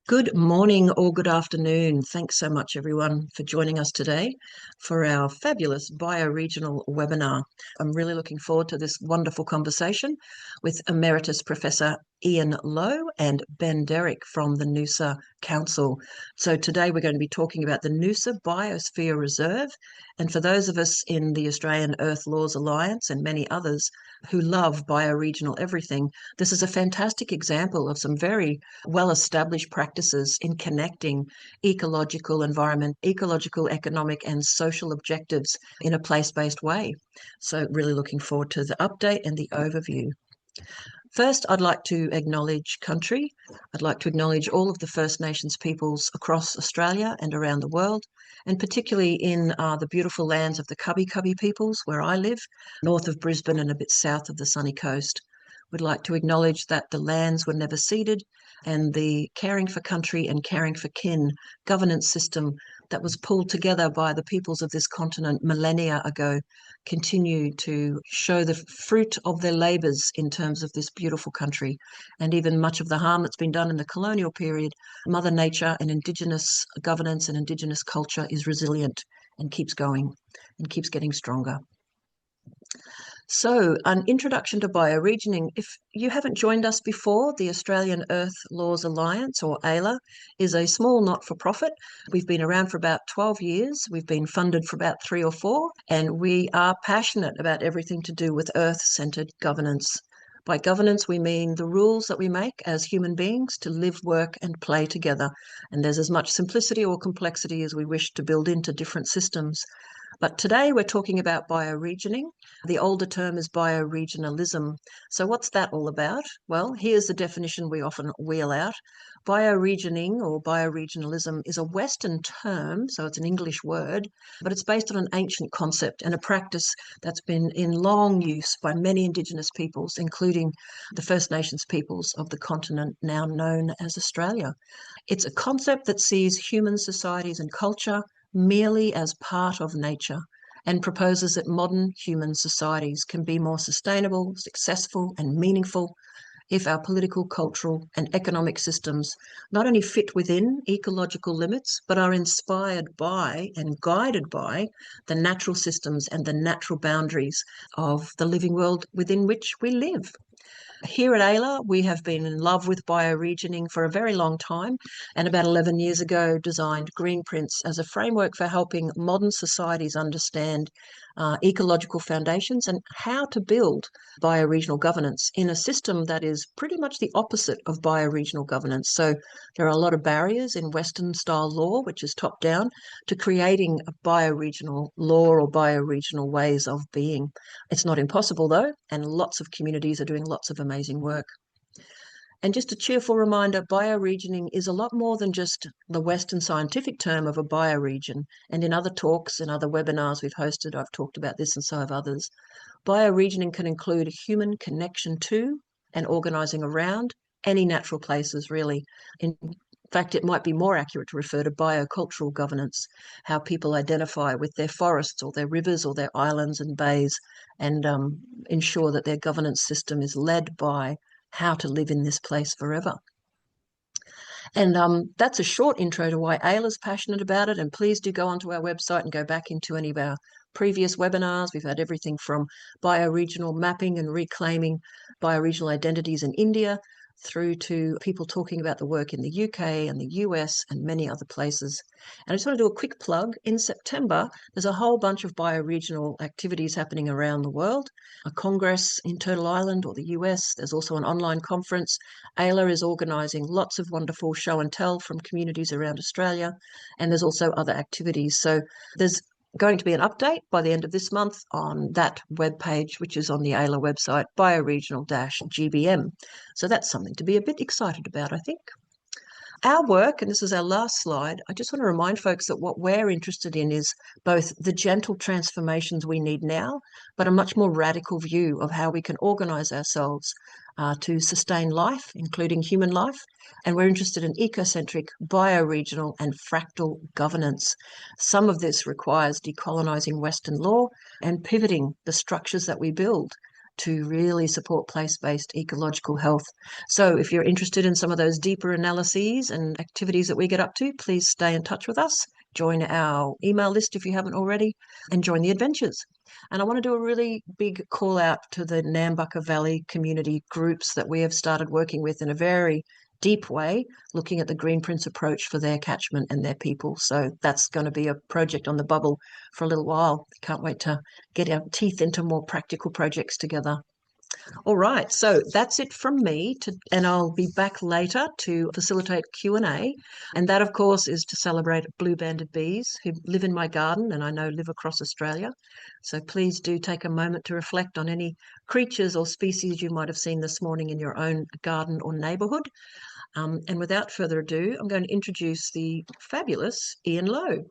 Good morning or good afternoon. Thanks so much, everyone, for joining us today for our fabulous bioregional webinar. I'm really looking forward to this wonderful conversation with Emeritus Professor Ian Lowe and Ben Derrick from the Noosa Council. So today we're going to be talking about the Noosa Biosphere Reserve. And for those of us in the Australian Earth Laws Alliance and many others who love bioregional everything, this is a fantastic example of some very well-established practices in connecting ecological, economic and social objectives in a place-based way. So really looking forward to the update and the overview. First, I'd like to acknowledge country. I'd like to acknowledge all of the First Nations peoples across Australia and around the world, and particularly in the beautiful lands of the Cubby peoples where I live, north of Brisbane and a bit south of the sunny coast. We'd like to acknowledge that the lands were never ceded, and the caring for country and caring for kin governance system that was pulled together by the peoples of this continent millennia ago continue to show the fruit of their labours in terms of this beautiful country. And even much of the harm that's been done in the colonial period, Mother Nature and Indigenous governance and Indigenous culture is resilient and keeps going and keeps getting stronger. So, an introduction to bioregioning. If you haven't joined us before, the Australian Earth Laws Alliance, or AELA, is a small not-for-profit. We've been around for about 12 years. We've been funded for about 3 or 4, and we are passionate about everything to do with Earth-centred governance. By governance, we mean the rules that we make as human beings to live, work and play together. And there's as much simplicity or complexity as we wish to build into different systems. But today we're talking about bioregioning. The older term is bioregionalism. So what's that all about? Well, here's the definition we often wheel out. Bioregioning or bioregionalism is a Western term, so it's an English word, but it's based on an ancient concept and a practice that's been in long use by many Indigenous peoples, including the First Nations peoples of the continent now known as Australia. It's a concept that sees human societies and culture merely as part of nature and proposes that modern human societies can be more sustainable, successful and meaningful if our political, cultural and economic systems not only fit within ecological limits but are inspired by and guided by the natural systems and the natural boundaries of the living world within which we live. Here at AELA, we have been in love with bioregioning for a very long time, and about 11 years ago designed Greenprints as a framework for helping modern societies understand ecological foundations and how to build bioregional governance in a system that is pretty much the opposite of bioregional governance. So there are a lot of barriers in Western style law, which is top down, to creating a bioregional law or bioregional ways of being. It's not impossible though, and lots of communities are doing lots of amazing work. And just a cheerful reminder, bioregioning is a lot more than just the Western scientific term of a bioregion. And in other talks and other webinars we've hosted, I've talked about this and so have others. Bioregioning can include a human connection to and organising around any natural places, really. In fact, it might be more accurate to refer to biocultural governance, how people identify with their forests or their rivers or their islands and bays and ensure that their governance system is led by how to live in this place forever. And that's a short intro to why AELA is passionate about it. And please do go onto our website and go back into any of our previous webinars. We've had everything from bioregional mapping and reclaiming bioregional identities in India through to people talking about the work in the UK and the US and many other places. And I just want to do a quick plug. In September, there's a whole bunch of bioregional activities happening around the world. A congress in Turtle Island or the US. There's also an online conference. AELA is organising lots of wonderful show and tell from communities around Australia. And there's also other activities. So there's going to be an update by the end of this month on that webpage, which is on the AELA website, bioregional-GBM. So that's something to be a bit excited about, I think. Our work, and this is our last slide, I just want to remind folks that what we're interested in is both the gentle transformations we need now, but a much more radical view of how we can organise ourselves to sustain life, including human life. And we're interested in ecocentric, bioregional and fractal governance. Some of this requires decolonising Western law and pivoting the structures that we build to really support place-based ecological health. So if you're interested in some of those deeper analyses and activities that we get up to, please stay in touch with us. Join our email list if you haven't already, and join the adventures. And I want to do a really big call out to the Nambucca Valley community groups that we have started working with in a very deep way, looking at the Greenprints approach for their catchment and their people. So that's going to be a project on the bubble for a little while. Can't wait to get our teeth into more practical projects together. All right, so that's it from me, and I'll be back later to facilitate Q&A. And that, of course, is to celebrate blue-banded bees who live in my garden and I know live across Australia. So please do take a moment to reflect on any creatures or species you might have seen this morning in your own garden or neighbourhood. And without further ado, I'm going to introduce the fabulous Ian Lowe.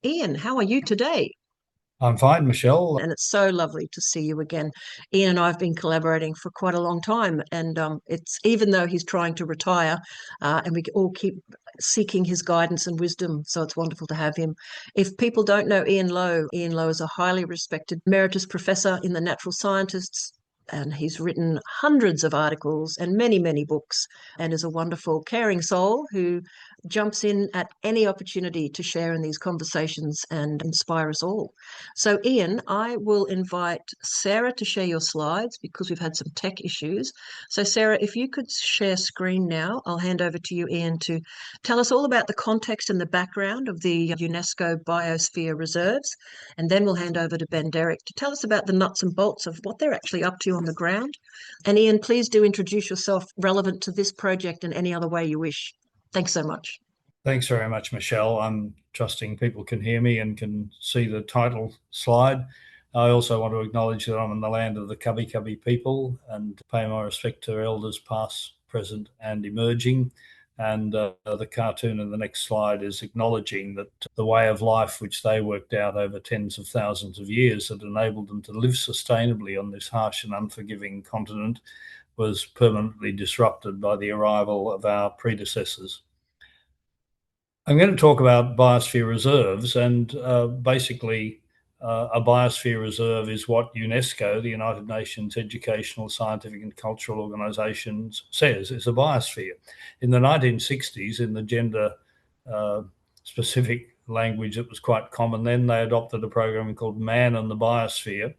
Ian, how are you today? I'm fine, Michelle. And it's so lovely to see you again. Ian and I have been collaborating for quite a long time, and it's even though he's trying to retire, and we all keep seeking his guidance and wisdom. So it's wonderful to have him. If people don't know Ian Lowe is a highly respected Emeritus Professor in the Natural Scientists. And he's written hundreds of articles and many, many books, and is a wonderful, caring soul who jumps in at any opportunity to share in these conversations and inspire us all. So, Ian, I will invite Sarah to share your slides because we've had some tech issues. So, Sarah, if you could share screen now, I'll hand over to you, Ian, to tell us all about the context and the background of the UNESCO Biosphere Reserves. And then we'll hand over to Ben Derrick to tell us about the nuts and bolts of what they're actually up to on the ground. And Ian, please do introduce yourself relevant to this project in any other way you wish. Thanks so much. Thanks very much, Michelle. I'm trusting people can hear me and can see the title slide. I also want to acknowledge that I'm in the land of the Cubby Cubby people and pay my respect to elders past, present, and emerging. And the cartoon in the next slide is acknowledging that the way of life which they worked out over tens of thousands of years that enabled them to live sustainably on this harsh and unforgiving continent was permanently disrupted by the arrival of our predecessors. I'm going to talk about biosphere reserves, and basically, a biosphere reserve is what UNESCO, the United Nations Educational, Scientific and Cultural Organizations, says is a biosphere. In the 1960s, in the gender specific language that was quite common then, they adopted a program called Man and the Biosphere.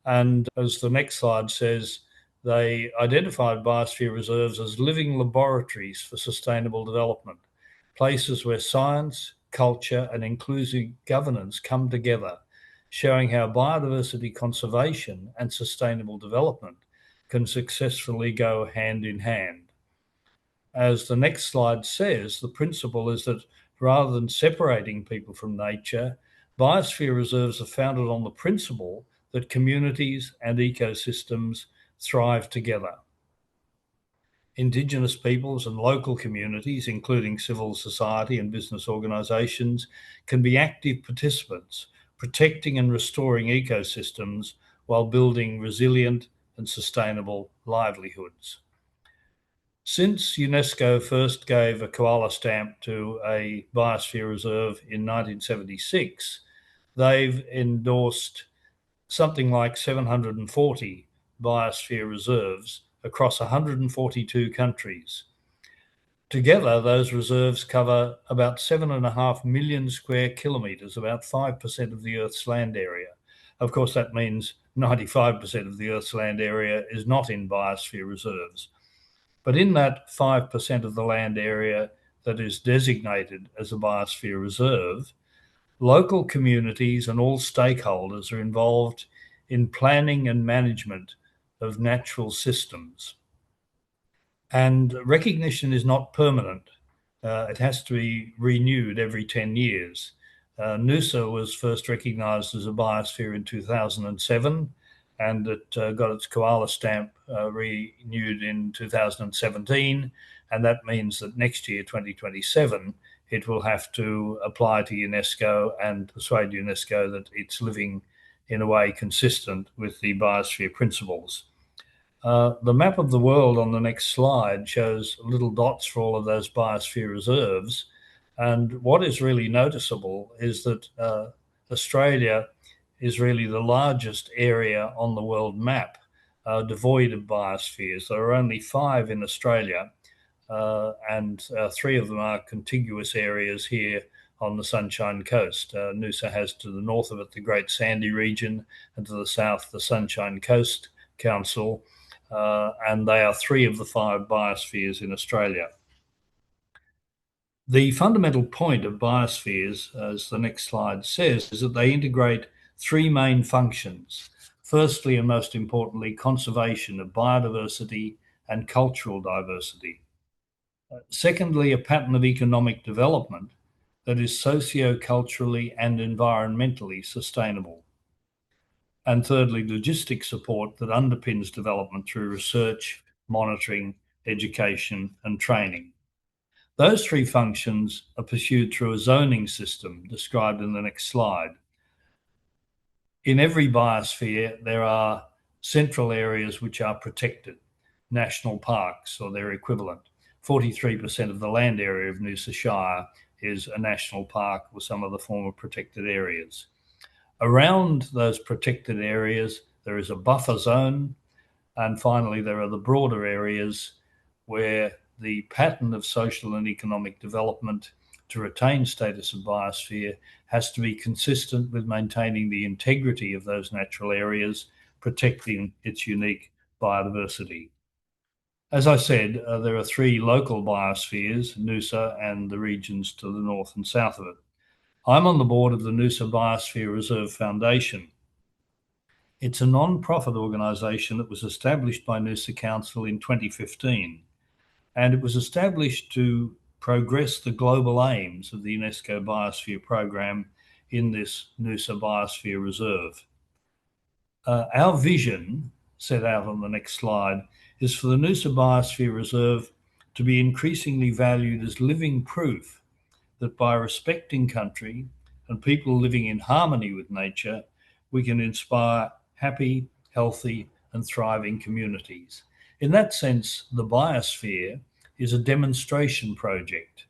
And as the next slide says, they identified biosphere reserves as living laboratories for sustainable development, places where science, culture, and inclusive governance come together, showing how biodiversity conservation and sustainable development can successfully go hand in hand. As the next slide says, the principle is that rather than separating people from nature, biosphere reserves are founded on the principle that communities and ecosystems thrive together. Indigenous peoples and local communities, including civil society and business organisations, can be active participants, protecting and restoring ecosystems while building resilient and sustainable livelihoods. Since UNESCO first gave a koala stamp to a biosphere reserve in 1976, they've endorsed something like 740 biosphere reserves across 142 countries. Together, those reserves cover about 7.5 million square kilometres, about 5% of the Earth's land area. Of course, that means 95% of the Earth's land area is not in biosphere reserves. But in that 5% of the land area that is designated as a biosphere reserve, local communities and all stakeholders are involved in planning and management of natural systems. And recognition is not permanent. It has to be renewed every 10 years. Noosa was first recognised as a biosphere in 2007, and it got its koala stamp renewed in 2017. And that means that next year, 2027, it will have to apply to UNESCO and persuade UNESCO that it's living in a way consistent with the biosphere principles. The map of the world on the next slide shows little dots for all of those biosphere reserves. And what is really noticeable is that Australia is really the largest area on the world map. are devoid of biospheres. There are only 5 in Australia, and 3 of them are contiguous areas here on the Sunshine Coast. Noosa has to the north of it the Great Sandy region, and to the south the Sunshine Coast Council, and they are 3 of the 5 biospheres in Australia. The fundamental point of biospheres, as the next slide says, is that they integrate 3 main functions. Firstly, and most importantly, conservation of biodiversity and cultural diversity. Secondly, a pattern of economic development that is socio-culturally and environmentally sustainable. And thirdly, logistic support that underpins development through research, monitoring, education, and training. Those 3 functions are pursued through a zoning system described in the next slide. In every biosphere, there are central areas which are protected, national parks or their equivalent. 43% of the land area of Noosa Shire is a national park or some of the former protected areas. Around those protected areas, there is a buffer zone, and finally, there are the broader areas where the pattern of social and economic development to retain status of biosphere has to be consistent with maintaining the integrity of those natural areas, protecting its unique biodiversity. As I said, there are 3 local biospheres, Noosa and the regions to the north and south of it. I'm on the board of the Noosa Biosphere Reserve Foundation. It's a non-profit organisation that was established by Noosa Council in 2015, and it was established to progress the global aims of the UNESCO Biosphere Program in this Noosa Biosphere Reserve. Our vision, set out on the next slide, is for the Noosa Biosphere Reserve to be increasingly valued as living proof that by respecting country and people living in harmony with nature, we can inspire happy, healthy, and thriving communities. In that sense, the biosphere is a demonstration project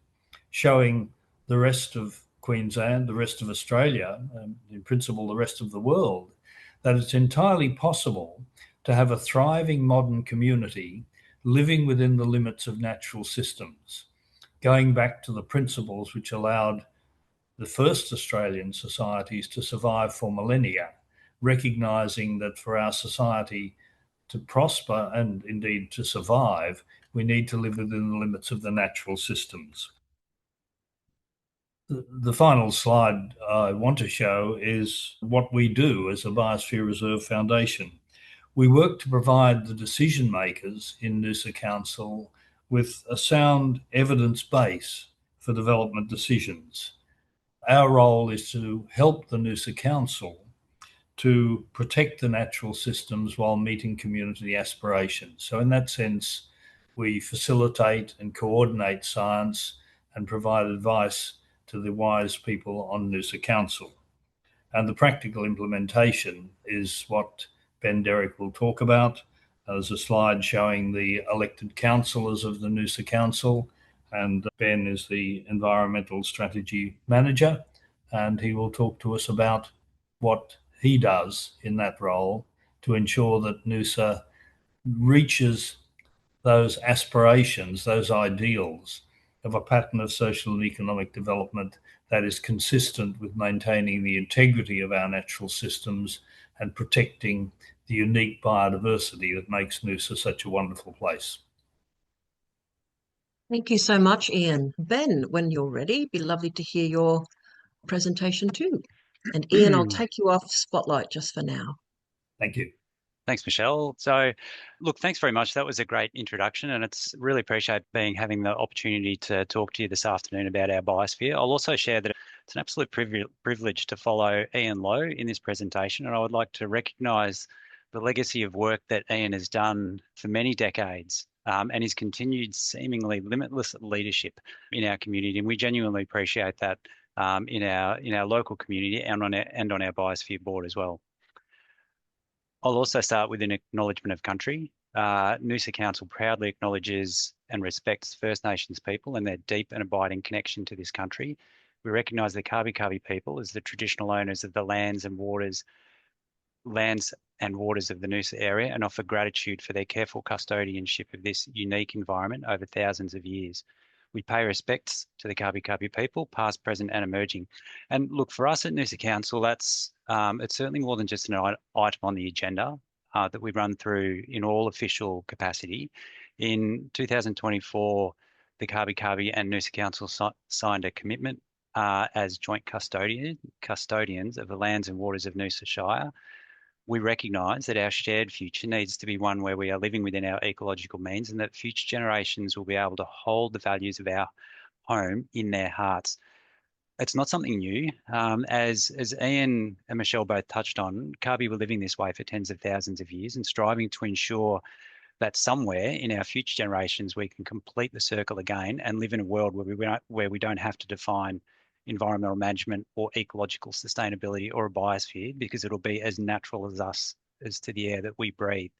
showing the rest of Queensland, the rest of Australia, and in principle, the rest of the world, that it's entirely possible to have a thriving modern community living within the limits of natural systems, going back to the principles which allowed the first Australian societies to survive for millennia, recognising that for our society to prosper and indeed to survive, we need to live within the limits of the natural systems. The final slide I want to show is what we do as a Biosphere Reserve Foundation. We work to provide the decision makers in Noosa Council with a sound evidence base for development decisions. Our role is to help the Noosa Council to protect the natural systems while meeting community aspirations. So in that sense, we facilitate and coordinate science and provide advice to the wise people on Noosa Council. And the practical implementation is what Ben Derrick will talk about. There's a slide showing the elected councillors of the Noosa Council, and Ben is the Environmental Strategy Manager, and he will talk to us about what he does in that role to ensure that Noosa reaches those aspirations, those ideals of a pattern of social and economic development that is consistent with maintaining the integrity of our natural systems and protecting the unique biodiversity that makes Noosa such a wonderful place. Thank you so much, Ian. Ben, when you're ready, it'd be lovely to hear your presentation too. And Ian, I'll take you off spotlight just for now. Thank you. Thanks, Michelle. So, look, thanks very much. That was a great introduction, and it's really appreciate having the opportunity to talk to you this afternoon about our biosphere. I'll also share that it's an absolute privilege to follow Ian Lowe in this presentation, and I would like to recognise the legacy of work that Ian has done for many decades and his continued seemingly limitless leadership in our community, and we genuinely appreciate that in our local community and on our biosphere board as well. I'll also start with an acknowledgement of country. Noosa Council proudly acknowledges and respects First Nations people and their deep and abiding connection to this country. We recognise the Kabi people as the traditional owners of the lands and waters lands and waters of the Noosa area and offer gratitude for their careful custodianship of this unique environment over thousands of years. We pay respects to the Kabi Kabi people, past, present, and emerging. And look, for us at Noosa Council, that's it's certainly more than just an item on the agenda that we run through in all official capacity. In 2024, the Kabi Kabi and Noosa Council signed a commitment as joint custodians of the lands and waters of Noosa Shire. We recognise that our shared future needs to be one where we are living within our ecological means, and that future generations will be able to hold the values of our home in their hearts. It's not something new. As Ian and Michelle both touched on, Kabi were living this way for tens of thousands of years and striving to ensure that somewhere in our future generations we can complete the circle again and live in a world where we don't have to define environmental management or ecological sustainability or a biosphere, because it'll be as natural as us as to the air that we breathe.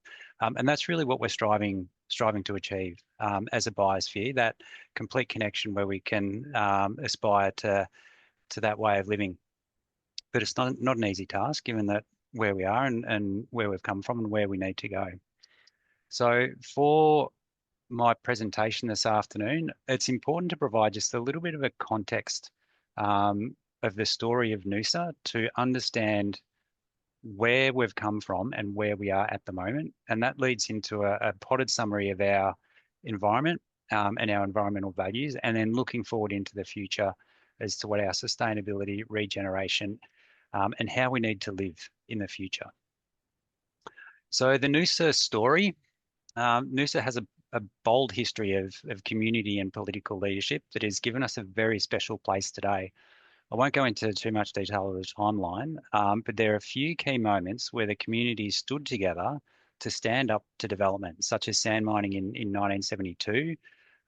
And that's really what we're striving to achieve as a biosphere, that complete connection where we can aspire to that way of living. But it's not an easy task, given that where we are and where we've come from and where we need to go. So for my presentation this afternoon, it's important to provide just a little bit of a context of the story of Noosa to understand where we've come from and where we are at the moment. And that leads into a potted summary of our environment and our environmental values, and then looking forward into the future as to what our sustainability, regeneration, and how we need to live in the future. So the Noosa story, Noosa has a bold history of community and political leadership that has given us a very special place today. I won't go into too much detail of the timeline, but there are a few key moments where the community stood together to stand up to development, such as sand mining in 1972,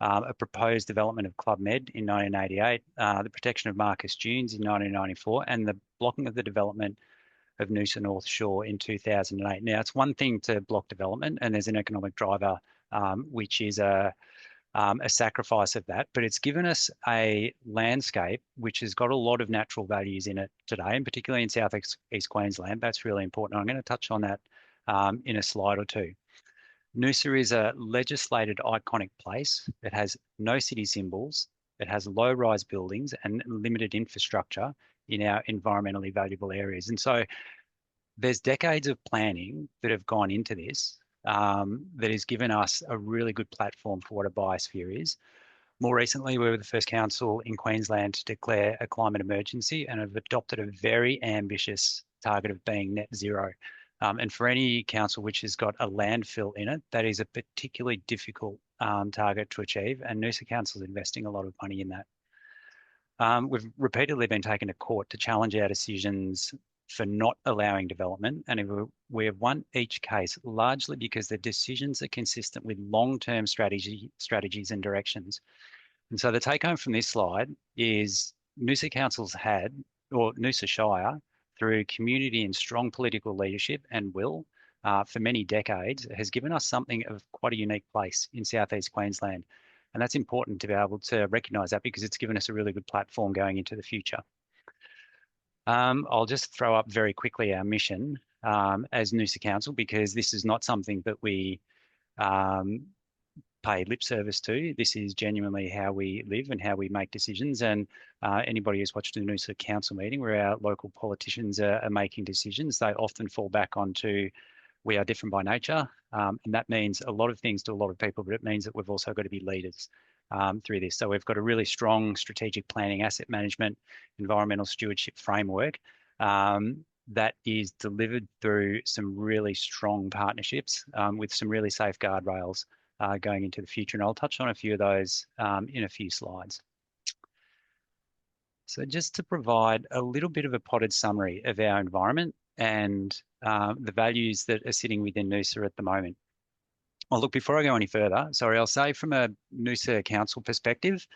a proposed development of Club Med in 1988, the protection of Marcus Dunes in 1994, and the blocking of the development of Noosa North Shore in 2008. Now, it's one thing to block development, and there's an economic driver, which is a sacrifice of that, but it's given us a landscape which has got a lot of natural values in it today, and particularly in South East Queensland. That's really important. I'm going to touch on that in a slide or two. Noosa is a legislated iconic place. It has no city symbols. It has low-rise buildings and limited infrastructure in our environmentally valuable areas. And so there's decades of planning that have gone into this that has given us a really good platform for what a biosphere is. More recently, we were the first council in Queensland to declare a climate emergency and have adopted a very ambitious target of being net zero. And for any council which has got a landfill in it, that is a particularly difficult target to achieve, and Noosa Council is investing a lot of money in that. We've repeatedly been taken to court to challenge our decisions for not allowing development, and we have won each case largely because the decisions are consistent with long-term strategies and directions. And so the take-home from this slide is Noosa Council's had, or Noosa Shire, through community and strong political leadership and will for many decades, has given us something of quite a unique place in southeast Queensland. And that's important to be able to recognise that, because it's given us a really good platform going into the future. I'll just throw up very quickly our mission as Noosa Council, because this is not something that we pay lip service to. This is genuinely how we live and how we make decisions. And anybody who's watched the Noosa Council meeting where our local politicians are making decisions, they often fall back onto, we are different by nature. And that means a lot of things to a lot of people, but it means that we've also got to be leaders through this. So we've got a really strong strategic planning, asset management, environmental stewardship framework that is delivered through some really strong partnerships with some really safe guardrails going into the future. And I'll touch on a few of those in a few slides. So just to provide a little bit of a potted summary of our environment and the values that are sitting within Noosa at the moment. Well, look, before I go any further, I'll say from a Noosa Council perspective,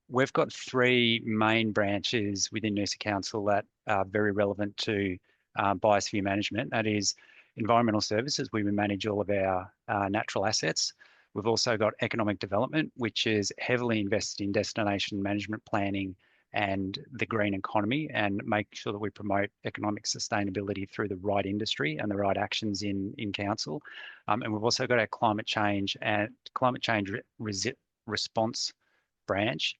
we've got three main branches within Noosa Council that are very relevant to biosphere management. That is environmental services, where we manage all of our natural assets. We've also got economic development, which is heavily invested in destination management planning and the green economy, and make sure that we promote economic sustainability through the right industry and the right actions in council. And we've also got our climate change response branch,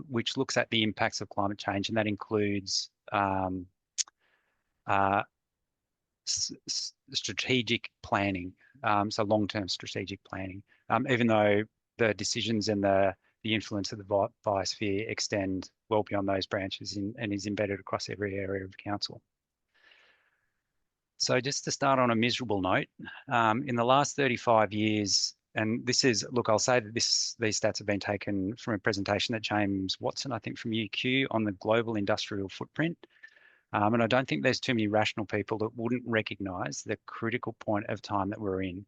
which looks at the impacts of climate change, and that includes strategic planning, so long-term strategic planning, even though the decisions and the influence of the biosphere extend well beyond those branches and is embedded across every area of council. So just to start on a miserable note, in the last 35 years, and this is, look, I'll say that these stats have been taken from a presentation that James Watson, I think from UQ, on the global industrial footprint. And I don't think there's too many rational people that wouldn't recognise the critical point of time that we're in.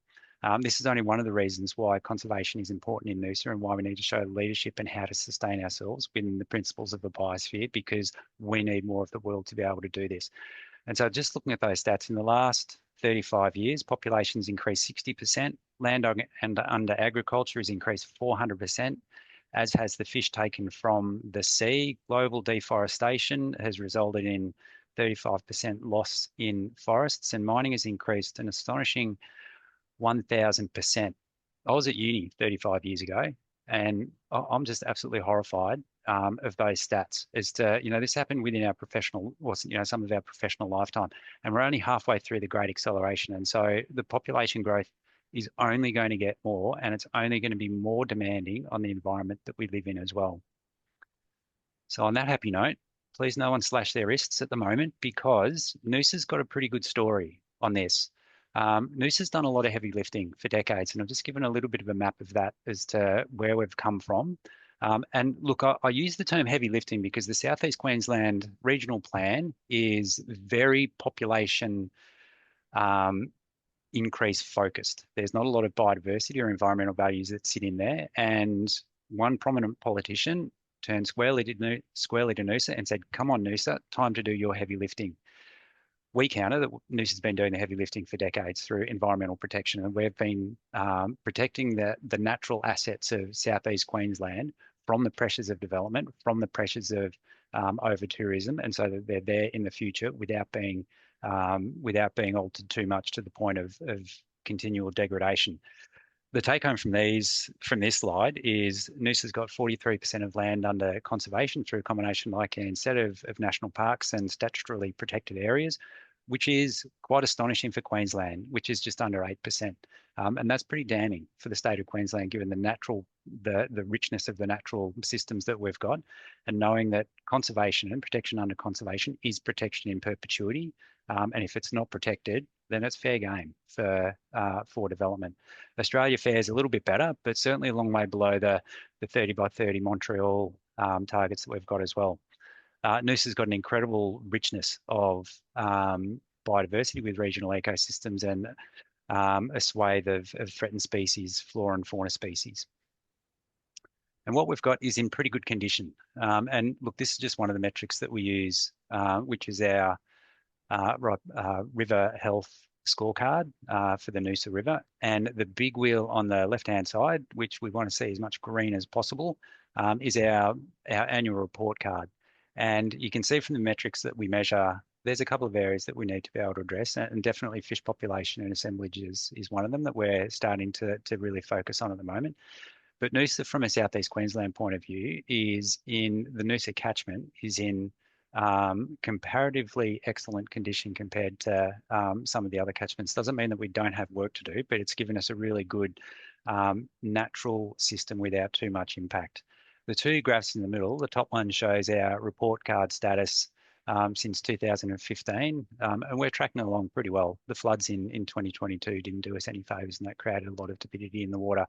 This is only one of the reasons why conservation is important in Noosa and why we need to show leadership and how to sustain ourselves within the principles of the biosphere, because we need more of the world to be able to do this. And so just looking at those stats, in the last 35 years, populations increased 60%, land under agriculture has increased 400%, as has the fish taken from the sea. Global deforestation has resulted in 35% loss in forests, and mining has increased an astonishing 1,000%. I was at uni 35 years ago, and I'm just absolutely horrified of those stats as to, this happened within our professional, some of our professional lifetime, and we're only halfway through the Great Acceleration. And so the population growth is only going to get more, and it's only going to be more demanding on the environment that we live in as well. So on that happy note, please no one slash their wrists at the moment, because Noosa's got a pretty good story on this. Noosa's done a lot of heavy lifting for decades, and I've just given a little bit of a map of that as to where we've come from. And look, I use the term heavy lifting because the South East Queensland Regional Plan is very population increase focused. There's not a lot of biodiversity or environmental values that sit in there. And one prominent politician turned squarely to Noosa and said, "Come on, Noosa, time to do your heavy lifting." We counter that Noosa's been doing the heavy lifting for decades through environmental protection, and we've been protecting the natural assets of Southeast Queensland from the pressures of development, from the pressures of over tourism, and so that they're there in the future without being altered too much to the point of continual degradation. The take home from this slide is Noosa's got 43% of land under conservation through a combination, like Ian said, of national parks and statutorily protected areas, which is quite astonishing for Queensland, which is just under 8%. And that's pretty damning for the state of Queensland, given the richness of the natural systems that we've got, and knowing that conservation and protection under conservation is protection in perpetuity. And if it's not protected, then it's fair game for development. Australia fares a little bit better, but certainly a long way below the 30 by 30 Montreal targets that we've got as well. Noosa's got an incredible richness of biodiversity with regional ecosystems and a swathe of threatened species, flora and fauna species. And what we've got is in pretty good condition. And look, this is just one of the metrics that we use, which is our river health scorecard for the Noosa River. And the big wheel on the left-hand side, which we want to see as much green as possible, is our annual report card. And you can see from the metrics that we measure, there's a couple of areas that we need to be able to address, and definitely fish population and assemblage is one of them that we're starting to really focus on at the moment. But Noosa, from a Southeast Queensland point of view, is in the Noosa catchment, is in comparatively excellent condition compared to some of the other catchments. Doesn't mean that we don't have work to do, but it's given us a really good natural system without too much impact. The two graphs in the middle, the top one shows our report card status since 2015, and we're tracking along pretty well. The floods in 2022 didn't do us any favours, and that created a lot of turbidity in the water.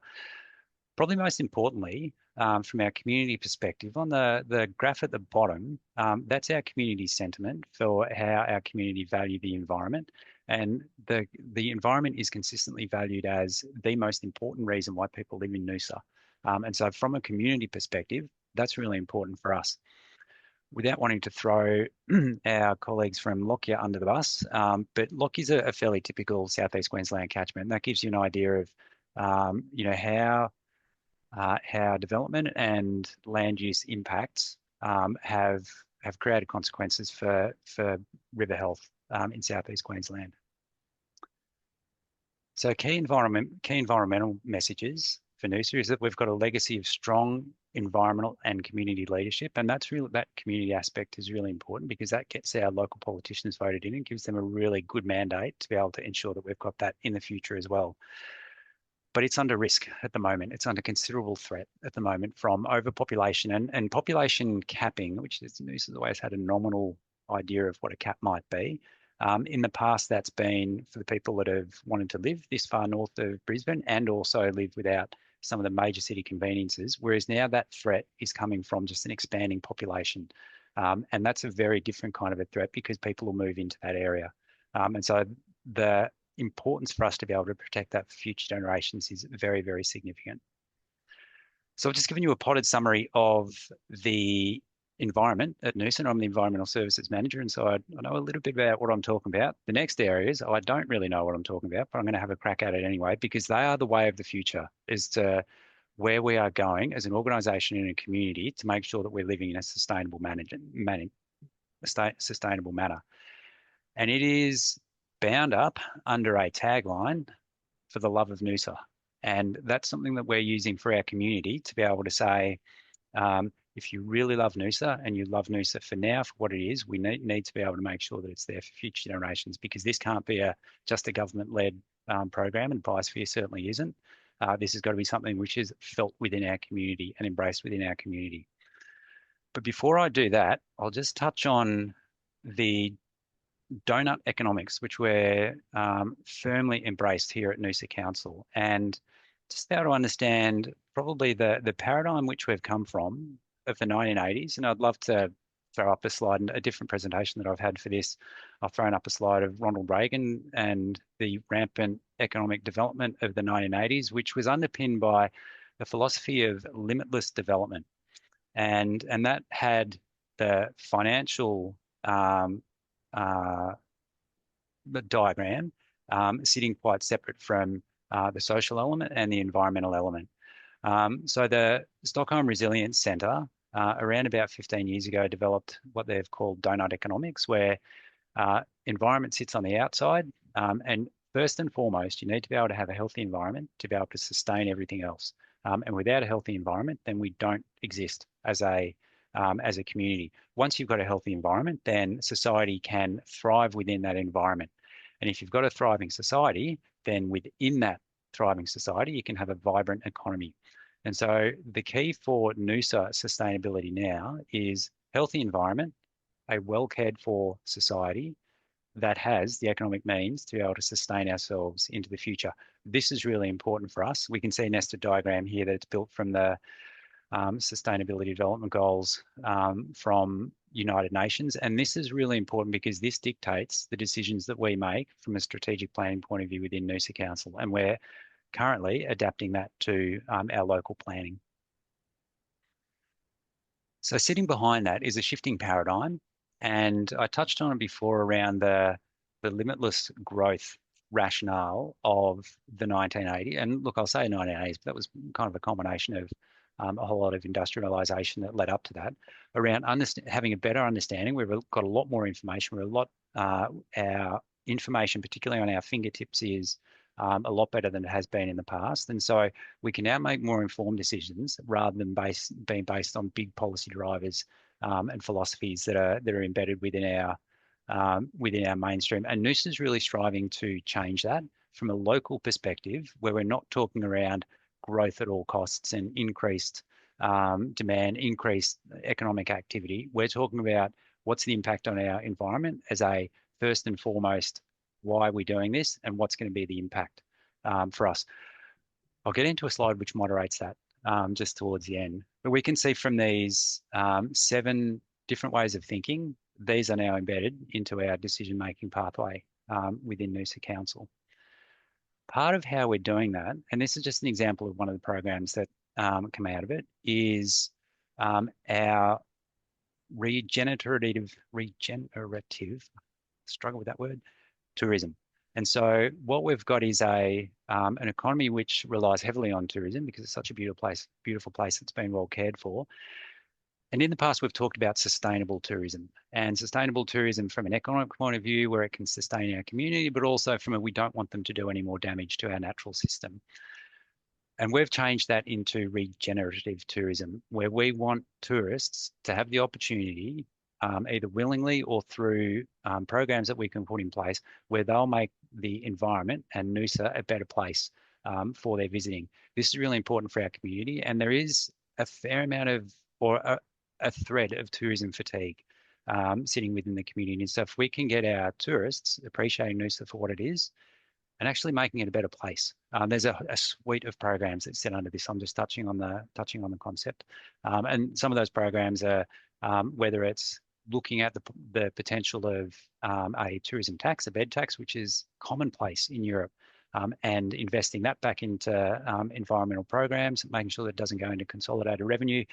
Probably most importantly, from our community perspective, on the graph at the bottom, that's our community sentiment for how our community value the environment. And the environment is consistently valued as the most important reason why people live in Noosa. And so from a community perspective, that's really important for us. Without wanting to throw our colleagues from Lockyer under the bus, but Lockyer's a fairly typical Southeast Queensland catchment. And that gives you an idea of, how development and land use impacts have created consequences for river health in southeast Queensland. So key environmental messages for Noosa is that we've got a legacy of strong environmental and community leadership, and that community aspect is really important because that gets our local politicians voted in and gives them a really good mandate to be able to ensure that we've got that in the future as well. But it's under risk at the moment. It's under considerable threat at the moment from overpopulation and population capping, which Noosa's always had a nominal idea of what a cap might be. In the past, that's been for the people that have wanted to live this far north of Brisbane and also live without some of the major city conveniences, whereas now that threat is coming from just an expanding population. And that's a very different kind of a threat because people will move into that area. And so the importance for us to be able to protect that for future generations is very, very significant. So I've just given you a potted summary of the environment at Noosa, and I'm the Environmental Services Manager, and so I know a little bit about what I'm talking about. The next areas, I don't really know what I'm talking about, but I'm going to have a crack at it anyway, because they are the way of the future as to where we are going as an organisation and a community to make sure that we're living in a sustainable manner. And it is bound up under a tagline, for the love of Noosa. And that's something that we're using for our community to be able to say, if you really love Noosa and you love Noosa for now, for what it is, we need to be able to make sure that it's there for future generations, because this can't be just a government-led program, and Biosphere certainly isn't. This has got to be something which is felt within our community and embraced within our community. But before I do that, I'll just touch on the donut economics, which we're firmly embraced here at Noosa Council, and just be able to understand probably the paradigm which we've come from of the 1980s. And I'd love to throw up a slide, and a different presentation that I've had for this. I've thrown up a slide of Ronald Reagan and the rampant economic development of the 1980s, which was underpinned by the philosophy of limitless development. And that had the financial the diagram sitting quite separate from the social element and the environmental element. So the Stockholm Resilience Centre around about 15 years ago developed what they've called donut economics, where environment sits on the outside, and first and foremost, you need to be able to have a healthy environment to be able to sustain everything else. And without a healthy environment, then we don't exist as a community. Once you've got a healthy environment, then society can thrive within that environment. And if you've got a thriving society, then within that thriving society, you can have a vibrant economy. And so the key for Noosa sustainability now is healthy environment, a well cared for society that has the economic means to be able to sustain ourselves into the future. This is really important for us. We can see a nested diagram here that it's built from the Sustainability Development Goals from United Nations. And this is really important because this dictates the decisions that we make from a strategic planning point of view within Noosa Council. And we're currently adapting that to our local planning. So sitting behind that is a shifting paradigm. And I touched on it before around the limitless growth rationale of the 1980s. And look, I'll say 1980s, but that was kind of a combination of a whole lot of industrialisation that led up to that, around having a better understanding. We've got a lot more information. Our information, particularly on our fingertips, is a lot better than it has been in the past. And so we can now make more informed decisions rather than being based on big policy drivers and philosophies that are embedded within our mainstream. And Noosa is really striving to change that from a local perspective, where we're not talking around growth at all costs and increased demand, increased economic activity. We're talking about what's the impact on our environment as a first and foremost, why are we doing this and what's going to be the impact for us. I'll get into a slide which moderates that just towards the end. But we can see from these 7 different ways of thinking, these are now embedded into our decision-making pathway within Noosa Council. Part of how we're doing that, and this is just an example of one of the programs that come out of it, is our regenerative, struggle with that word, tourism. And so what we've got is an economy which relies heavily on tourism because it's such a beautiful place that's been well cared for. And in the past, we've talked about sustainable tourism, and sustainable tourism from an economic point of view, where it can sustain our community, but also from a we don't want them to do any more damage to our natural system. And we've changed that into regenerative tourism, where we want tourists to have the opportunity, either willingly or through programs that we can put in place, where they'll make the environment and Noosa a better place for their visiting. This is really important for our community, and there is a fair amount of, or a thread of tourism fatigue sitting within the community. And so if we can get our tourists appreciating Noosa for what it is, and actually making it a better place. There's a suite of programs that sit under this. I'm just touching on the concept, and some of those programs are whether it's looking at the potential of a tourism tax, a bed tax, which is commonplace in Europe, and investing that back into environmental programs, making sure that it doesn't go into consolidated revenue,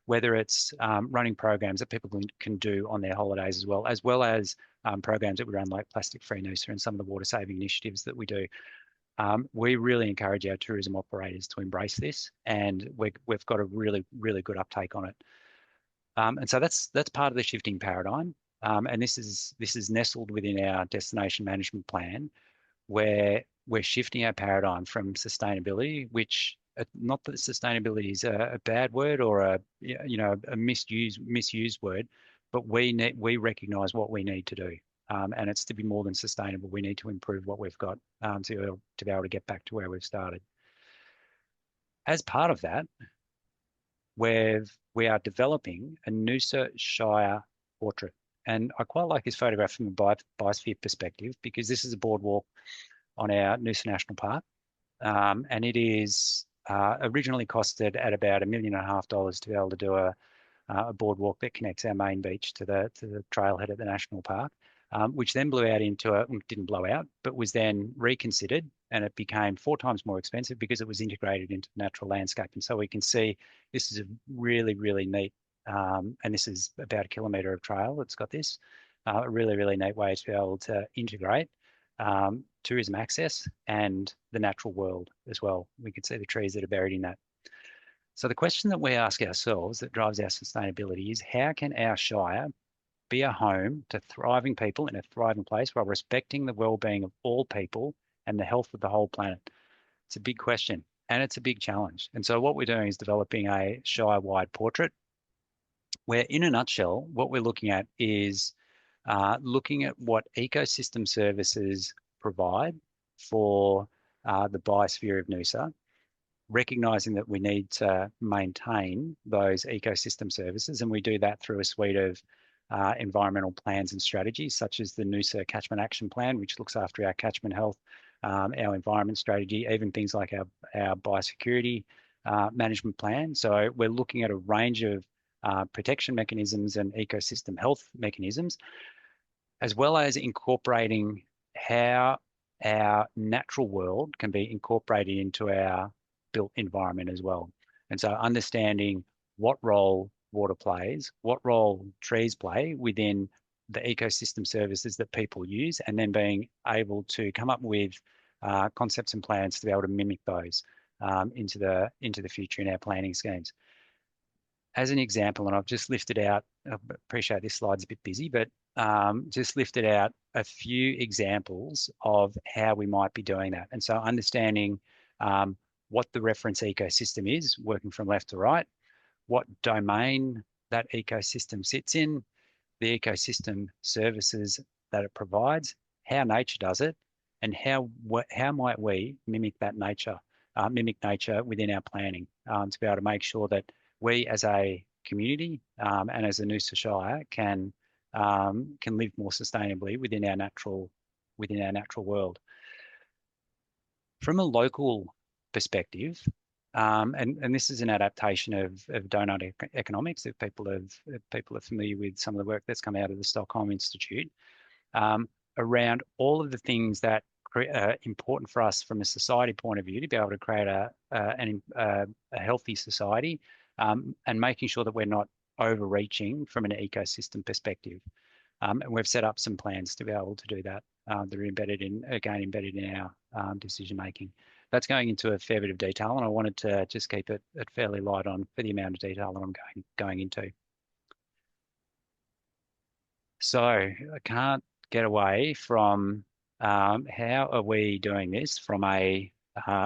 whether it's running programs that people can do on their holidays as well as programs that we run like Plastic Free Noosa and some of the water saving initiatives that we do. We really encourage our tourism operators to embrace this, and we've got a really, really good uptake on it. And so that's part of the shifting paradigm. And this is nestled within our destination management plan, where we're shifting our paradigm from sustainability, which not that sustainability is a bad word or a misused word, but we recognise what we need to do, and it's to be more than sustainable. We need to improve what we've got to be able to get back to where we've started. As part of that, we are developing a Noosa Shire portrait, and I quite like this photograph from a biosphere perspective, because this is a boardwalk on our Noosa National Park, and it is originally costed at about $1.5 million to be able to do a boardwalk that connects our main beach to the trailhead at the national park, which then blew out into didn't blow out, but was then reconsidered, and it became 4 times more expensive because it was integrated into the natural landscape. And so we can see this is a really, really neat, and this is about 1 kilometre of trail that's got this, a really, really neat way to be able to integrate tourism access and the natural world as well. We can see the trees that are buried in that. So the question that we ask ourselves that drives our sustainability is, how can our Shire be a home to thriving people in a thriving place while respecting the well-being of all people and the health of the whole planet? It's a big question, and it's a big challenge. And so what we're doing is developing a Shire-wide portrait, where in a nutshell, what we're looking at is looking at what ecosystem services provide for the biosphere of Noosa, recognising that we need to maintain those ecosystem services, and we do that through a suite of environmental plans and strategies, such as the Noosa Catchment Action Plan, which looks after our catchment health, our environment strategy, even things like our biosecurity management plan. So we're looking at a range of protection mechanisms and ecosystem health mechanisms, as well as incorporating how our natural world can be incorporated into our built environment as well. And so understanding what role water plays, what role trees play within the ecosystem services that people use, and then being able to come up with concepts and plans to be able to mimic those into the future in our planning schemes. As an example, and I've just lifted out, I appreciate this slide's a bit busy, but just lifted out a few examples of how we might be doing that. And so understanding what the reference ecosystem is, working from left to right, what domain that ecosystem sits in, the ecosystem services that it provides, how nature does it, and how might we mimic that nature, within our planning to be able to make sure that we as a community and as a Noosa Shire can live more sustainably within our natural world. From a local perspective, and this is an adaptation of donut economics. If people are familiar with some of the work that's come out of the Stockholm Institute, around all of the things that are important for us from a society point of view to be able to create a healthy society, and making sure that we're not overreaching from an ecosystem perspective. And we've set up some plans to be able to do that that are embedded in our decision making. That's going into a fair bit of detail, and I wanted to just keep it fairly light for the amount of detail that I'm going into. So I can't get away from how are we doing this from a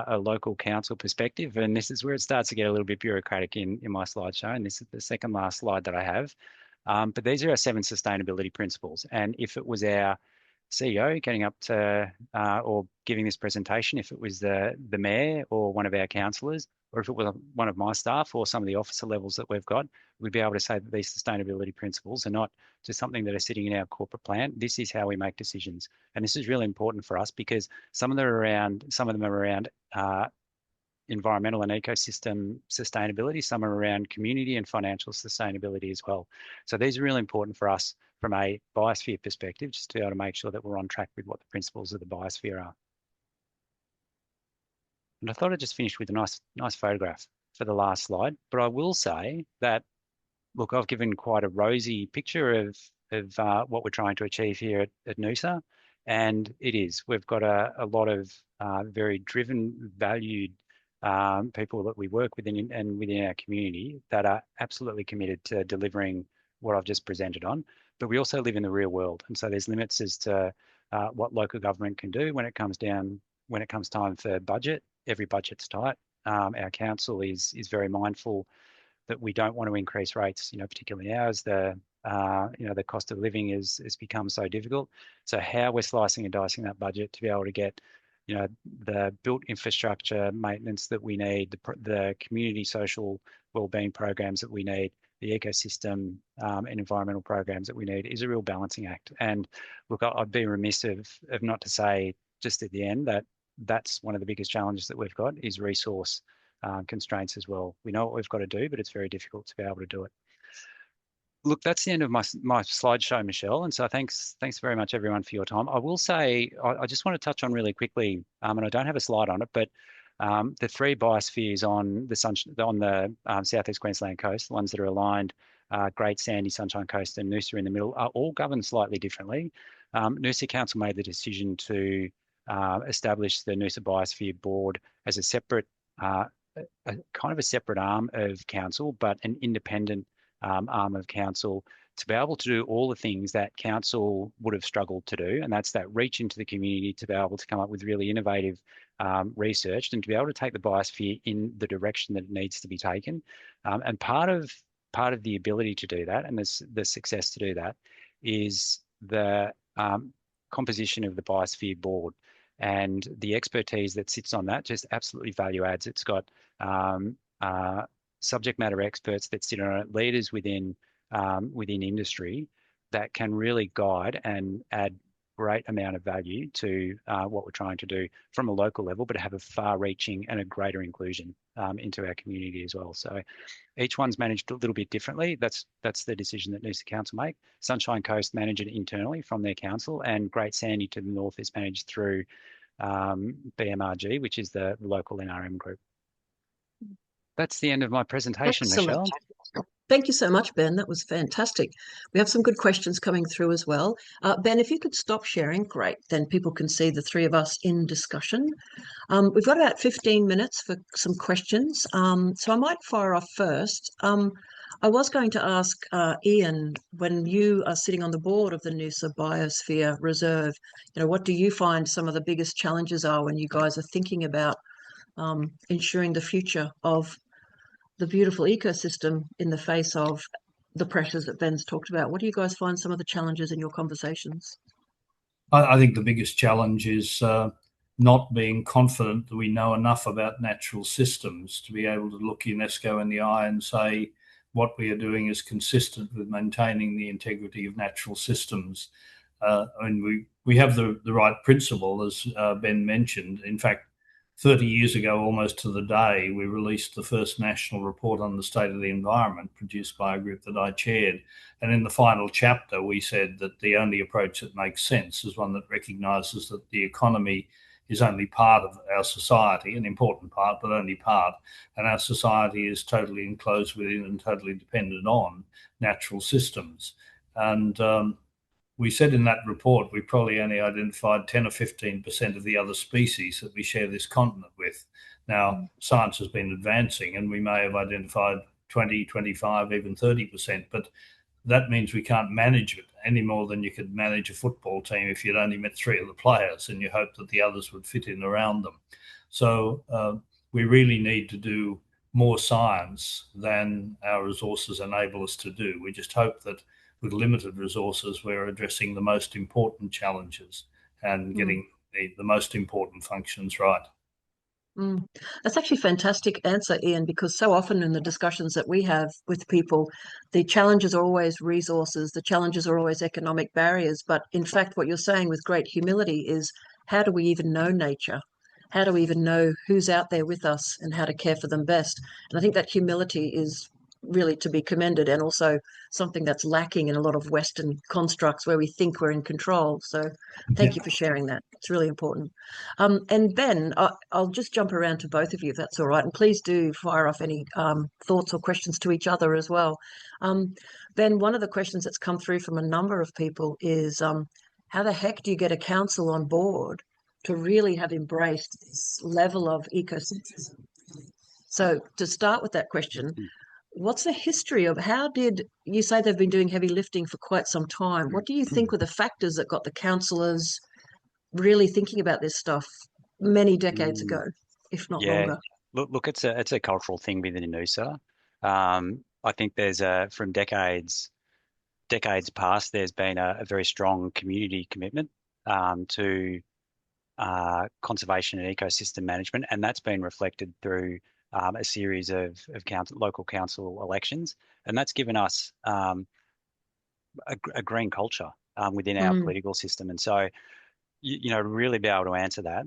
local council perspective, and this is where it starts to get a little bit bureaucratic in my slideshow, and this is the second last slide that I have. But these are our 7 sustainability principles, and if it was our CEO getting up to or giving this presentation, if it was the mayor or one of our councillors, or if it was one of my staff or some of the officer levels that we've got, we'd be able to say that these sustainability principles are not just something that are sitting in our corporate plan. This is how we make decisions, and this is really important for us because some of them are around environmental and ecosystem sustainability. Some are around community and financial sustainability as well. So these are really important for us from a biosphere perspective, just to be able to make sure that we're on track with what the principles of the biosphere are. And I thought I'd just finish with a nice photograph for the last slide. But I will say that, look, I've given quite a rosy picture of what we're trying to achieve here at Noosa. And it is. We've got a lot of very driven, valued people that we work within and within our community that are absolutely committed to delivering what I've just presented on. But we also live in the real world, and so there's limits as to what local government can do when it comes time for budget. Every budget's tight. Our council is very mindful that we don't want to increase rates, particularly ours. The cost of living has become so difficult. So how we're slicing and dicing that budget to be able to get, the built infrastructure maintenance that we need, the community social wellbeing programs that we need, the ecosystem and environmental programs that we need is a real balancing act. And look, I'd be remiss of not to say just at the end that that's one of the biggest challenges that we've got is resource constraints as well. We know what we've got to do, but it's very difficult to be able to do it. Look, that's the end of my slideshow, Michelle. And so thanks very much, everyone, for your time. I will say, I just want to touch on really quickly, and I don't have a slide on it, but the 3 biospheres on the southeast Queensland coast, the ones that are aligned, Great Sandy, Sunshine Coast, and Noosa in the middle, are all governed slightly differently. Noosa Council made the decision to establish the Noosa Biosphere Board as a separate, kind of a separate arm of council, but an independent arm of council to be able to do all the things that council would have struggled to do, and that's that reach into the community to be able to come up with really innovative research and to be able to take the biosphere in the direction that it needs to be taken. And part of the ability to do that and the success to do that is the composition of the Biosphere Board and the expertise that sits on that. Just absolutely value adds. It's got subject matter experts that sit on it, leaders within industry that can really guide and add great amount of value to what we're trying to do from a local level, but have a far-reaching and a greater inclusion into our community as well. So each one's managed a little bit differently. That's the decision that Noosa Council make. Sunshine Coast manage it internally from their council, and Great Sandy to the north is managed through BMRG, which is the local NRM group. That's the end of my presentation, Excellent. Michelle. Thank you so much, Ben. That was fantastic. We have some good questions coming through as well. Ben, if you could stop sharing, great. Then people can see the 3 of us in discussion. We've got about 15 minutes for some questions. So I might fire off first. I was going to ask Ian, when you are sitting on the board of the Noosa Biosphere Reserve, what do you find some of the biggest challenges are when you guys are thinking about ensuring the future of the beautiful ecosystem in the face of the pressures that Ben's talked about? What do you guys find some of the challenges in your conversations? I think the biggest challenge is not being confident that we know enough about natural systems to be able to look UNESCO in the eye and say what we are doing is consistent with maintaining the integrity of natural systems. I mean, we have the right principle, as Ben mentioned. In fact, 30 years ago, almost to the day, we released the first national report on the state of the environment produced by a group that I chaired. And in the final chapter, we said that the only approach that makes sense is one that recognises that the economy is only part of our society, an important part, but only part. And our society is totally enclosed within and totally dependent on natural systems. And we said in that report we probably only identified 10 or 15% of the other species that we share this continent with. Now, science has been advancing and we may have identified 20, 25, even 30%, but that means we can't manage it any more than you could manage a football team if you'd only met 3 of the players and you hope that the others would fit in around them. So we really need to do more science than our resources enable us to do. We just hope that with limited resources, we're addressing the most important challenges and getting the most important functions right. That's actually a fantastic answer, Ian, because so often in the discussions that we have with people, the challenges are always resources, the challenges are always economic barriers. But in fact, what you're saying with great humility is, how do we even know nature? How do we even know who's out there with us and how to care for them best? And I think that humility is really to be commended, and also something that's lacking in a lot of Western constructs where we think we're in control. So thank you for sharing that. It's really important. And Ben, I'll just jump around to both of you if that's all right. And please do fire off any thoughts or questions to each other as well. Ben, one of the questions that's come through from a number of people is how the heck do you get a council on board to really have embraced this level of ecocentrism? So to start with that question, what's the history of how did you say they've been doing heavy lifting for quite some time? What do you think were the factors that got the councillors really thinking about this stuff many decades ago, if not longer? Look, it's a cultural thing within Noosa. I think there's from decades past, there's been a very strong community commitment to conservation and ecosystem management, and that's been reflected through a series of local council elections, and that's given us a green culture within our political system. And so, to really be able to answer that,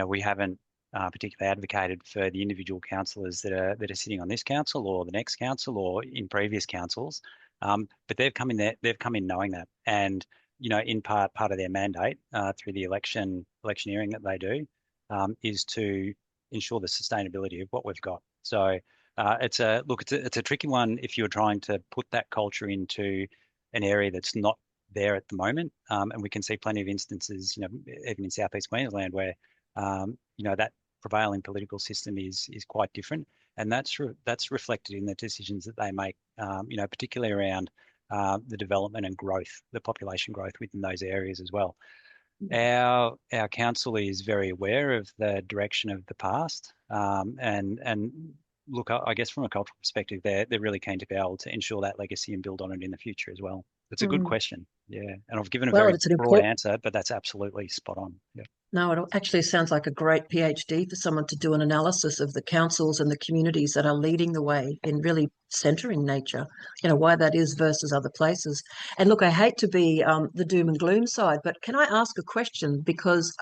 we haven't particularly advocated for the individual councillors that are sitting on this council or the next council or in previous councils, but they've come in there. They've come in knowing that, and in part of their mandate through the electioneering that they do is to ensure the sustainability of what we've got. So it's a tricky one if you're trying to put that culture into an area that's not there at the moment, and we can see plenty of instances, even in Southeast Queensland, where that prevailing political system is quite different, and that's reflected in the decisions that they make, particularly around the development and growth, the population growth within those areas as well. Our council is very aware of the direction of the past, and look, I guess from a cultural perspective, they're really keen to be able to ensure that legacy and build on it in the future as well. It's a good question, yeah, and I've given a very broad answer, but that's absolutely spot on. Yeah. No, it actually sounds like a great PhD for someone to do an analysis of the councils and the communities that are leading the way in really centering nature, why that is versus other places. And look, I hate to be the doom and gloom side, but can I ask a question? Because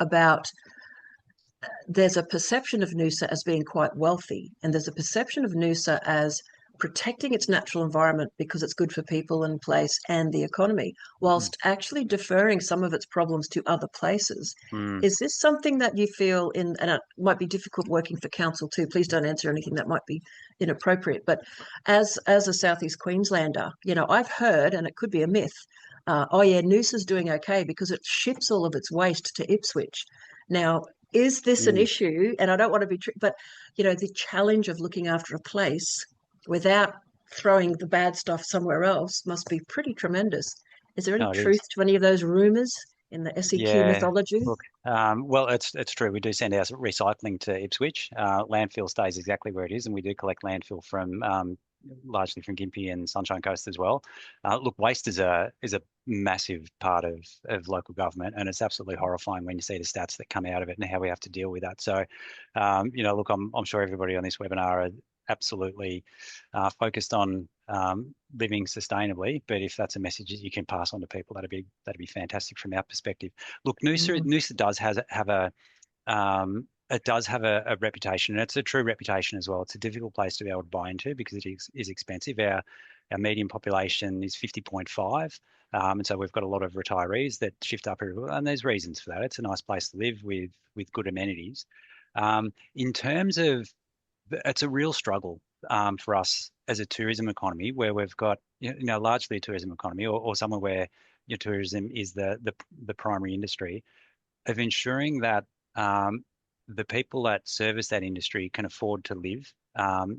there's a perception of Noosa as being quite wealthy, and there's a perception of Noosa as protecting its natural environment because it's good for people and place and the economy, whilst actually deferring some of its problems to other places. Is this something that you feel and it might be difficult working for council too, please don't answer anything that might be inappropriate, but as a Southeast Queenslander, I've heard, and it could be a myth, Noosa's doing okay because it ships all of its waste to Ipswich. Now, is this an issue? And I don't want to be but the challenge of looking after a place without throwing the bad stuff somewhere else must be pretty tremendous. Is there any truth to any of those rumours in the SEQ mythology? Look, well, it's true. We do send our recycling to Ipswich. Landfill stays exactly where it is, and we do collect landfill from largely from Gympie and Sunshine Coast as well. Look, waste is a massive part of local government, and it's absolutely horrifying when you see the stats that come out of it and how we have to deal with that. So, look, I'm sure everybody on this webinar are absolutely focused on living sustainably, but if that's a message that you can pass on to people, that'd be fantastic from our perspective. Look, Noosa does have a reputation, and it's a true reputation as well. It's a difficult place to be able to buy into because it is expensive. Our median population is 50.5, and so we've got a lot of retirees that shift up everywhere, and there's reasons for that. It's a nice place to live with good amenities. In terms of, it's a real struggle for us as a tourism economy, where we've got largely a tourism economy, or somewhere where tourism is the primary industry, of ensuring that the people that service that industry can afford to live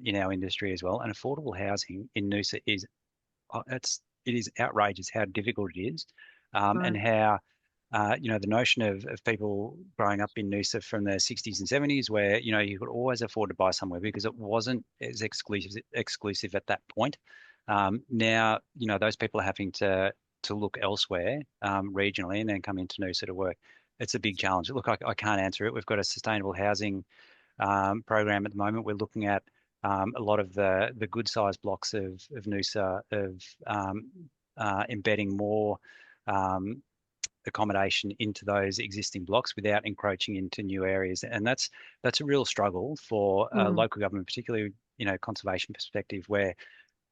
in our industry as well. And affordable housing in Noosa it is outrageous how difficult it is, Right. and how the notion of people growing up in Noosa from the 60s and 70s, where you could always afford to buy somewhere because it wasn't as exclusive at that point. Now those people are having to look elsewhere regionally and then come into Noosa to work. It's a big challenge. Look, I can't answer it. We've got a sustainable housing program at the moment. We're looking at a lot of the good sized blocks of Noosa of embedding more accommodation into those existing blocks without encroaching into new areas, and that's a real struggle for local government, particularly conservation perspective, where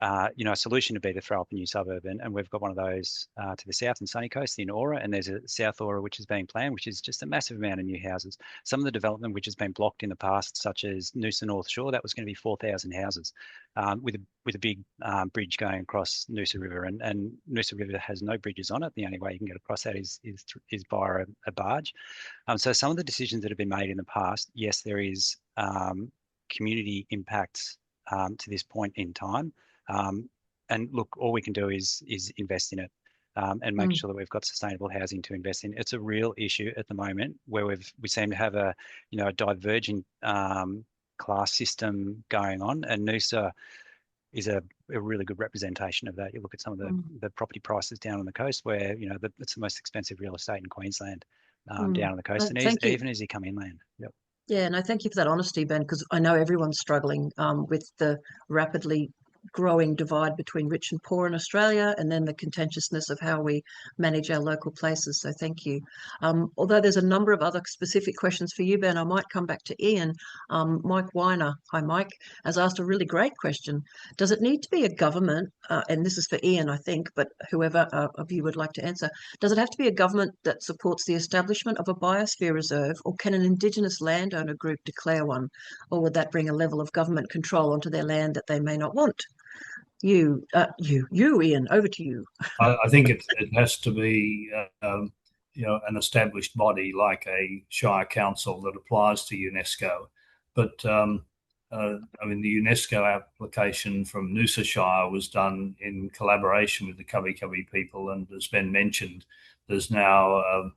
a solution would be to throw up a new suburb, and we've got one of those to the south and Sunny Coast in Aura, and there's a South Aura which is being planned, which is just a massive amount of new houses. Some of the development which has been blocked in the past, such as Noosa North Shore, that was going to be 4,000 houses with a big bridge going across Noosa River, and Noosa River has no bridges on it. The only way you can get across that is via a barge. So some of the decisions that have been made in the past, yes, there is community impacts to this point in time. And look, all we can do is invest in it and make sure that we've got sustainable housing to invest in. It's a real issue at the moment where we seem to have a divergent class system going on, and Noosa is a really good representation of that. You look at some of the property prices down on the coast, where it's the most expensive real estate in Queensland down on the coast, and even as you come inland. Yep. Yeah, no, thank you for that honesty, Ben, because I know everyone's struggling with the rapidly growing divide between rich and poor in Australia, and then the contentiousness of how we manage our local places. So thank you. Although there's a number of other specific questions for you, Ben, I might come back to Ian. Mike Weiner, hi Mike, has asked a really great question. Does it need to be a government, and this is for Ian, I think, but whoever of you would like to answer, does it have to be a government that supports the establishment of a biosphere reserve, or can an Indigenous landowner group declare one? Or would that bring a level of government control onto their land that they may not want? You, Ian, over to you. I think it has to be, an established body like a Shire Council that applies to UNESCO. But the UNESCO application from Noosa Shire was done in collaboration with the Kabi people, and as Ben mentioned, there's now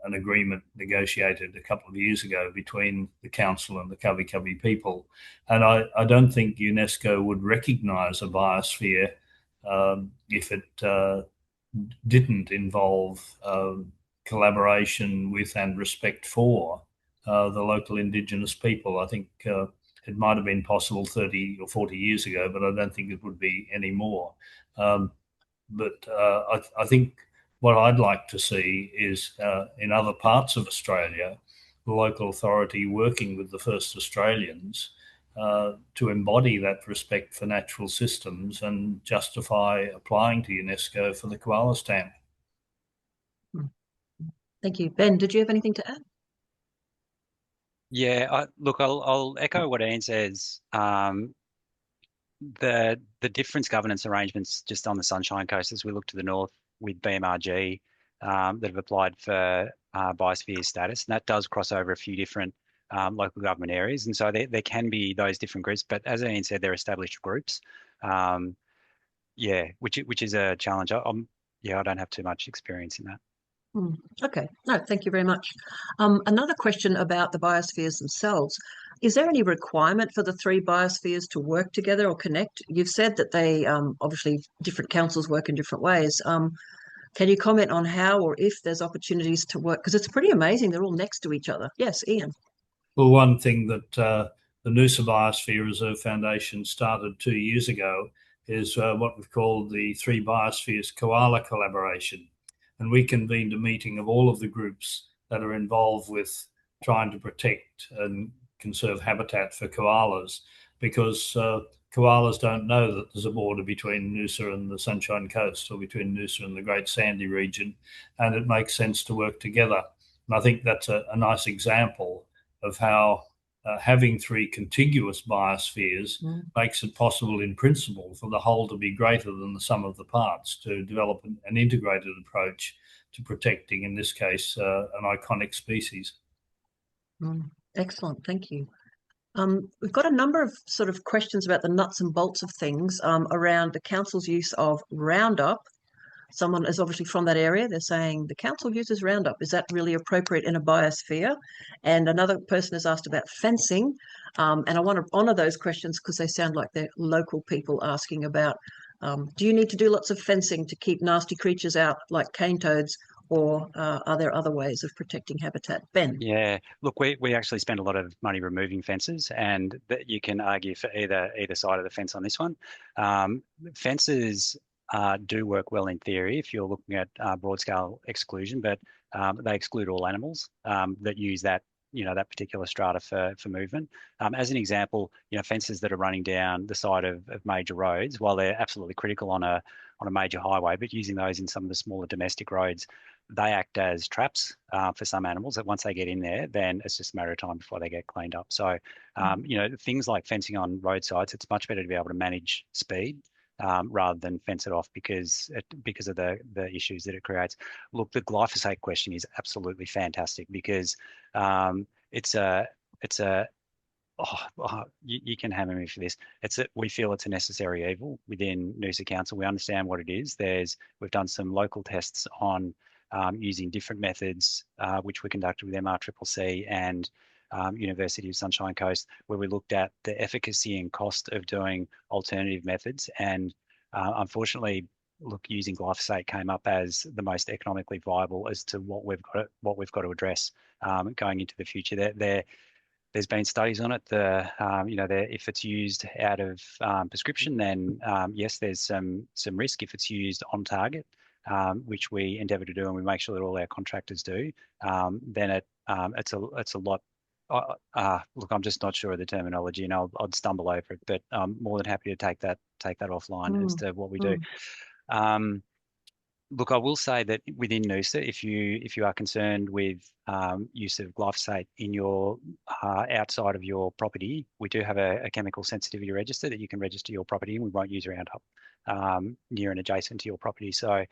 an agreement negotiated a couple of years ago between the council and the Kabi people. And I don't think UNESCO would recognise a biosphere if it didn't involve collaboration with and respect for the local Indigenous people. I think it might have been possible 30 or 40 years ago, but I don't think it would be anymore. But I think what I'd like to see is in other parts of Australia, the local authority working with the first Australians to embody that respect for natural systems and justify applying to UNESCO for the koala stamp. Thank you. Ben, did you have anything to add? Yeah, look, I'll echo what Ian says. The difference governance arrangements just on the Sunshine Coast, as we look to the north with BMRG that have applied for biosphere status, and that does cross over a few different local government areas, and so there can be those different groups. But as Ian said, they're established groups. Which is a challenge. I don't have too much experience in that. Okay, no, thank you very much. Another question about the biospheres themselves. Is there any requirement for the three biospheres to work together or connect? You've said that they, obviously, different councils work in different ways. Can you comment on how or if there's opportunities to work? Because it's pretty amazing. They're all next to each other. Yes, Ian. Well, one thing that the Noosa Biosphere Reserve Foundation started 2 years ago is what we've called the Three Biospheres Koala Collaboration. And we convened a meeting of all of the groups that are involved with trying to protect and conserve habitat for koalas, because koalas don't know that there's a border between Noosa and the Sunshine Coast, or between Noosa and the Great Sandy region, and it makes sense to work together. And I think that's a nice example of how having three contiguous biospheres makes it possible in principle for the whole to be greater than the sum of the parts, to develop an integrated approach to protecting, in this case, an iconic species. Excellent, thank you. We've got a number of sort of questions about the nuts and bolts of things around the council's use of Roundup. Someone is obviously from that area. They're saying the council uses Roundup. Is that really appropriate in a biosphere? And another person has asked about fencing. And I want to honour those questions because they sound like they're local people asking about, do you need to do lots of fencing to keep nasty creatures out like cane toads, or are there other ways of protecting habitat? Ben? Yeah, look, we actually spend a lot of money removing fences, and that you can argue for either side of the fence on this one. Fences do work well in theory if you're looking at broad scale exclusion, but they exclude all animals that use that that particular strata for movement. As an example, fences that are running down the side of major roads, while they're absolutely critical on a major highway, but using those in some of the smaller domestic roads, they act as traps for some animals that once they get in there, then it's just a matter of time before they get cleaned up. So, things like fencing on roadsides, it's much better to be able to manage speed rather than fence it off because of the issues that it creates. Look, the glyphosate question is absolutely fantastic because you can hammer me for this. We feel it's a necessary evil within Noosa Council. We understand what it is. We've done some local tests on using different methods, which we conducted with MRCCC and University of Sunshine Coast, where we looked at the efficacy and cost of doing alternative methods. And unfortunately, using glyphosate came up as the most economically viable as to what we've got to address going into the future. There's been studies on it. If it's used out of prescription, then yes, there's some risk. If it's used on target, which we endeavour to do, and we make sure that all our contractors do, then it's a lot. Look, I'm just not sure of the terminology, and I'd stumble over it. But I'm more than happy to take that offline as to what we do. Look, I will say that within Noosa, if you are concerned with use of glyphosate in your outside of your property, we do have a chemical sensitivity register that you can register your property, and we won't use Roundup near and adjacent to your property. So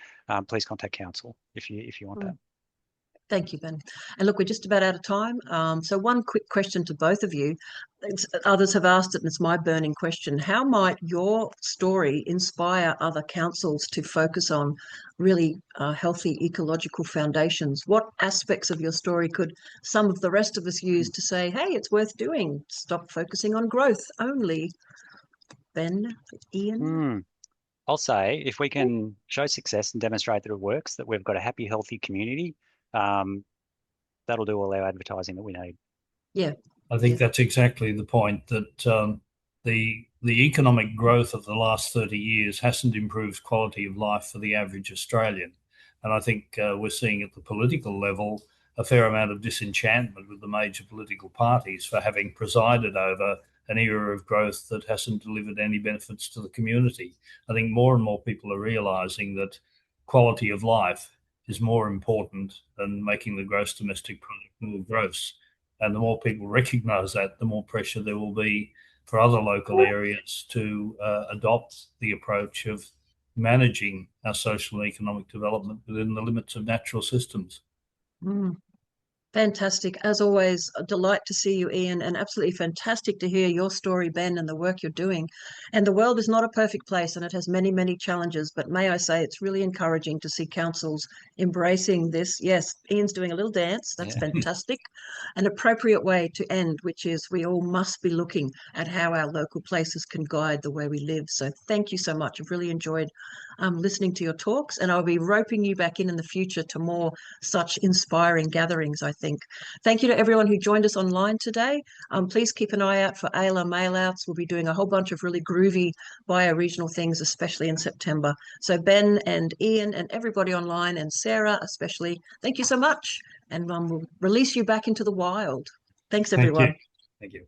please contact council if you want that. Thank you, Ben. And look, we're just about out of time. So one quick question to both of you. Others have asked it, and it's my burning question. How might your story inspire other councils to focus on really healthy ecological foundations? What aspects of your story could some of the rest of us use to say, hey, it's worth doing? Stop focusing on growth only. Ben, Ian? I'll say if we can show success and demonstrate that it works, that we've got a happy, healthy community, that'll do all our advertising that we need. Yeah. I think that's exactly the point, that the economic growth of the last 30 years hasn't improved quality of life for the average Australian. And I think we're seeing at the political level a fair amount of disenchantment with the major political parties for having presided over an era of growth that hasn't delivered any benefits to the community. I think more and more people are realising that quality of life is more important than making the gross domestic product more gross. And the more people recognise that, the more pressure there will be for other local areas to adopt the approach of managing our social and economic development within the limits of natural systems. Fantastic. As always, a delight to see you, Ian, and absolutely fantastic to hear your story, Ben, and the work you're doing. And the world is not a perfect place, and it has many, many challenges, but may I say it's really encouraging to see councils embracing this. Yes, Ian's doing a little dance. That's fantastic. An appropriate way to end, which is we all must be looking at how our local places can guide the way we live. So thank you so much. I've really enjoyed listening to your talks, and I'll be roping you back in the future to more such inspiring gatherings, I think. Thank you to everyone who joined us online today. Please keep an eye out for AELA mailouts. We'll be doing a whole bunch of really groovy bioregional things, especially in September. So Ben and Ian and everybody online, and Sarah especially, thank you so much. And we'll release you back into the wild. Thanks, everyone. Thank you.